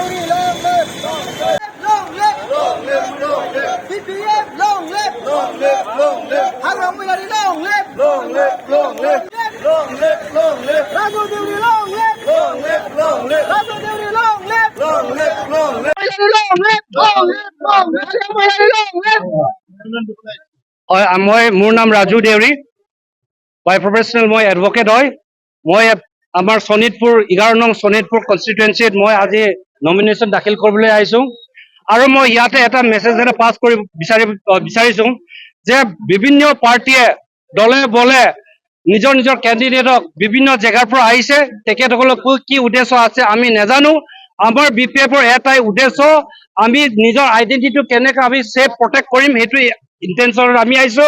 Deuri, long live! Long live! Long live! Long live! CPF, long live! Long live! Long live! Haram Milari, long live! Long live! Long live! Long live! Long live! Raju Deuri, long live! Long live! Long live! Raju Deuri, long live! Long live! Long live! Long live! Long live! Long live! Haram Milari, long live! মই মোৰ নাম ৰাজু দেউৰী বাই professional মই advocate হয় মই আমাৰ শোণিতপুৰ 11 নং শোণিতপুৰ কনষ্টিটুৱেঞ্চিত মই আজি নমিনেশ্যন দাখিল কৰিবলৈ আহিছো আৰু মই ইয়াতে এটা মেছেজ এটা পাছ কৰি বিচাৰিছো যে বিভিন্ন পাৰ্টিয়ে দলে বলে নিজৰ নিজৰ কেণ্ডিডেটক বিভিন্ন জেগাৰ পৰা আহিছে তেখেতসকলৰ কি উদ্দেশ্য আছে আমি নাজানো আমাৰ বিপিএফৰ এটাই উদ্দেশ্য আমি নিজৰ আইডেন্টিটি কেনেকৈ আমি সেফ প্ৰটেক্ট কৰিম সেইটো ইন্টেনশন আমি আইছো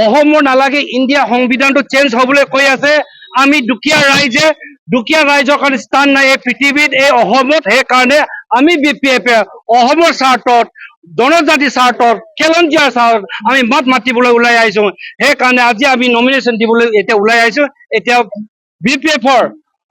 অহমৰ নালাগে ইন্ডিয়া সংবিধানটো চেঞ্জ হ'বলৈ কৈ আছে আমি দুখীয়া ৰাইজৰ কাৰণে স্থান নাই এই পৃথিৱীত এই অহমত সেই কাৰণে আমি বিপিএফ অহমৰ স্বাৰ্থত জনজাতি স্বাৰ্থত খেলঞ্জীয়াৰ স্বাৰ্থত আমি মত মাতিবলৈ ওলাই আহিছো সেই কাৰণে আজি আমি নমিনেশ্যন দিবলৈ এতিয়া ওলাই আহিছো এতিয়া বিপিএফৰ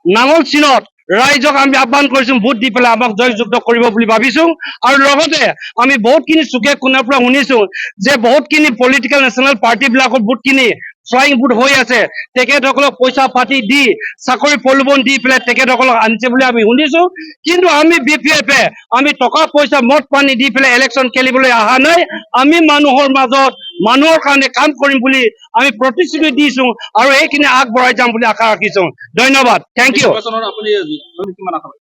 নাঙল চিনত ৰাইজক আমি আহ্বান কৰিছো ভোট দি পেলাই আমাক জয়যুক্ত কৰিব বুলি ভাবিছো আৰু লগতে আমি বহুতখিনি চুকে কোণৰ পৰা শুনিছো যে বহুতখিনি পলিটিকেল নেশ্যনেল পাৰ্টিবিলাকৰ বহুতখিনি ফ্লাইং বুট হৈ আছে তেখেতসকলক পইচা পাতি দি চাকৰি প্ৰলোভন দি পেলাই তেখেতসকলক আনিছে বুলি আমি শুনিছো কিন্তু আমি বিপিএফে আমি টকা পইচা মদ পানী দি পেলাই ইলেকশ্যন খেলিবলৈ অহা নাই আমি মানুহৰ মাজত মানুহৰ কাৰণে কাম কৰিম বুলি আমি প্ৰতিশ্ৰুতি দিছো আৰু এইখিনি আগবঢ়াই যাম বুলি আশা ৰাখিছো ধন্যবাদ থেংক ইউ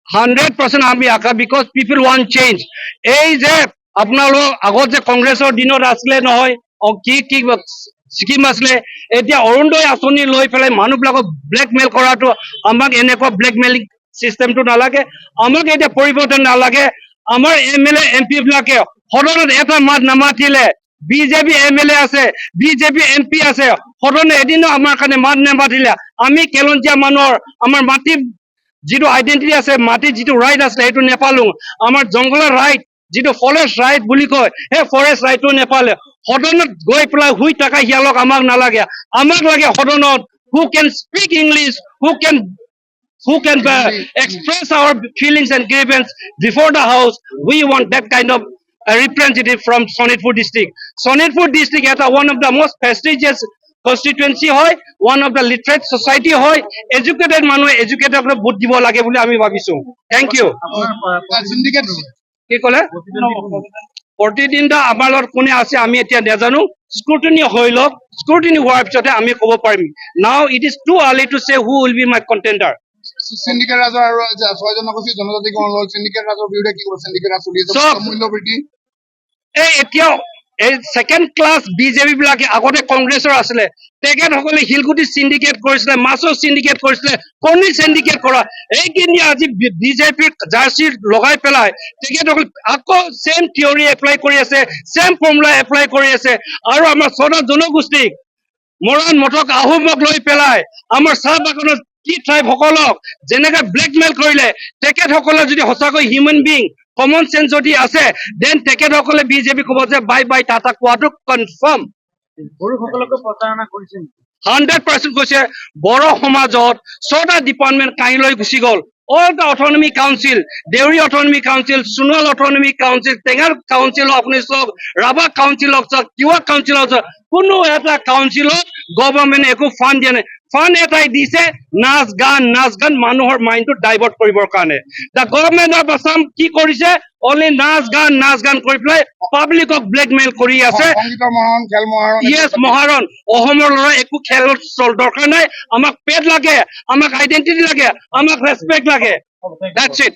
100% আমি আশা বিকজ পিপল ওয়ান্ট চেঞ্জ এই যে আপোনালোক আগত যে কংগ্ৰেছৰ দিনত আছিলে নহয় কি কি স্কিম আছিলে এতিয়া অৰুণোদয় আঁচনি লৈ পেলাই মানুহবিলাকক ব্লেকমেইল কৰাটো আমাক এনেকুৱা ব্লেকমেইলিং চিষ্টেমটো নালাগে আমাক এতিয়া পৰিৱৰ্তন নালাগে আমাৰ এমএলএ এমপি বিলাকে সদনত এটা মাত নামাতিলে বিজেপি এমএলএ আছে বিজেপি এমপি আছে সদনে এদিনো আমাৰ কাৰণে মাত নামাতিলে আমি কেলঞ্জীয়া মানুহৰ আমাৰ মাটি যিটো আইডেন্টিটি আছে মাটি যিটো ৰাইট আছে সেইটো নেপালো আমাৰ জংগলৰ ৰাইট যিটো ফৰেষ্ট ৰাইট বুলি কয় সেই ফৰেষ্ট ৰাইটটো নেপালে সদনত গৈ পেলাই শুই থকা হিয়ালক আমাক নালাগে আমাক লাগে সদনত who can speak English who can express our feelings and grievance before the house we want that kind of representative from Sonitpur district is one of the most prestigious constituency হয় one of the literate society হয় educated মানুহ educated vote দিব লাগে বুলি আমি ভাবিছো thank you কি কলে প্ৰতিদিনটা আমাৰ লগত কোনে আছে আমি এতিয়া নাজানো স্ক্ৰুটিনি হৈ লওক স্ক্ৰুটিনি হোৱাৰ পিছতে আমি ক'ব পাৰিম now it is too early to say who will be my contender syndicate ৰাজৰ আৰু 6 জনগোষ্ঠী জনজাতি কৰ্মৰ সিন্ডিকেট ৰাজৰ বিৰুদ্ধে কি কৰিব সিন্ডিকেট ৰাজ চলি আছে মূল্য বৃদ্ধি এই এতিয়াও এই সেকেন্ড ক্লাস বিজেপি বিলাকে আগতে কংগ্ৰেছৰ আছিলে তেখেতসকলে হিলগুটি সিন্ডিকেট কৰিছিলে মাছৰ সিন্ডিকেট কৰিছিলে কণী সিন্ডিকেট কৰা এইখিনি আজি বিজেপিৰ জাৰ্চি লগাই পেলাই তেখেতসকলে আকৌ সেম থিয়ৰি এপ্লাই কৰি আছে সেম ফৰ্মুলা এপ্লাই কৰি আছে আৰু আমাৰ ছটা জনগোষ্ঠীক মৰাণ মটক আহোমক লৈ পেলাই আমাৰ চাহ বাগানৰ কি ট্ৰাইব সকলক যেনেকৈ ব্লেকমেইল কৰিলে তেখেতসকলে যদি সঁচাকৈ হিউমেন বিং কমন সেন্স যদি আছে দেন তেখেতসকলে বিজেপি ক'ব যে বাই বাই টাটা কোৱাটো কনফাৰ্ম বড়োসকলকো প্ৰচাৰণা কৰিছে 100% কৈছে বড়ো সমাজত 6টা ডিপাৰ্টমেণ্ট কাহি লৈ গুচি গ'ল all the autonomy council Deuri autonomy council Sunwal autonomy council Tengar council আপুনি চক ৰাভা council চক কিৱা council চক কোনো এটা councilত গভৰ্ণমেণ্ট একো ফাণ্ড দিয়া নাই ফাণ্ড এটাই দিছে নাচ গান মানুহৰ মাইণ্ডটো ডাইভাৰ্ট কৰিবৰ কাৰণে দা গভৰ্ণমেণ্ট অফ আসাম কি কৰিছে অনলি নাচ গান কৰি পেলাই পাব্লিকক ব্লেকমেইল কৰি আছে ইয়েছ মহাৰণ অসমৰ ল'ৰা একো খেল দৰকাৰ নাই আমাক পেড লাগে আমাক আইডেন্টিটি লাগে আমাক ৰেচপেক্ট লাগে দ্যাটছ ইট